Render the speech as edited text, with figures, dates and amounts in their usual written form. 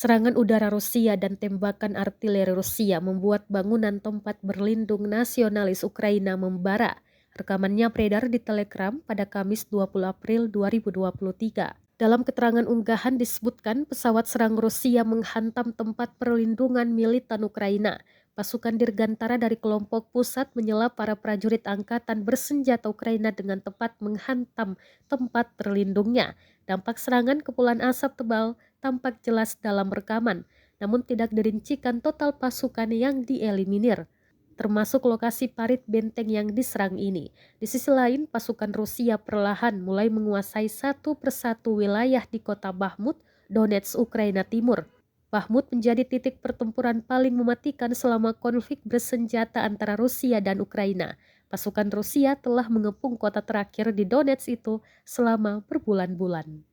Serangan udara Rusia dan tembakan artileri Rusia membuat bangunan tempat berlindung nasionalis Ukraina membara. Rekamannya beredar di Telegram pada Kamis 20 April 2023. Dalam keterangan unggahan disebutkan pesawat serang Rusia menghantam tempat perlindungan militan Ukraina. Pasukan Dirgantara dari kelompok pusat menyela para prajurit angkatan bersenjata Ukraina dengan tepat menghantam tempat terlindungnya. Dampak serangan kepulan asap tebal tampak jelas dalam rekaman, namun tidak dirincikan total pasukan yang dieliminir, termasuk lokasi parit benteng yang diserang ini. Di sisi lain, pasukan Rusia perlahan mulai menguasai satu persatu wilayah di kota Bakhmut, Donetsk, Ukraina Timur. Bakhmut menjadi titik pertempuran paling mematikan selama konflik bersenjata antara Rusia dan Ukraina. Pasukan Rusia telah mengepung kota terakhir di Donetsk itu selama berbulan-bulan.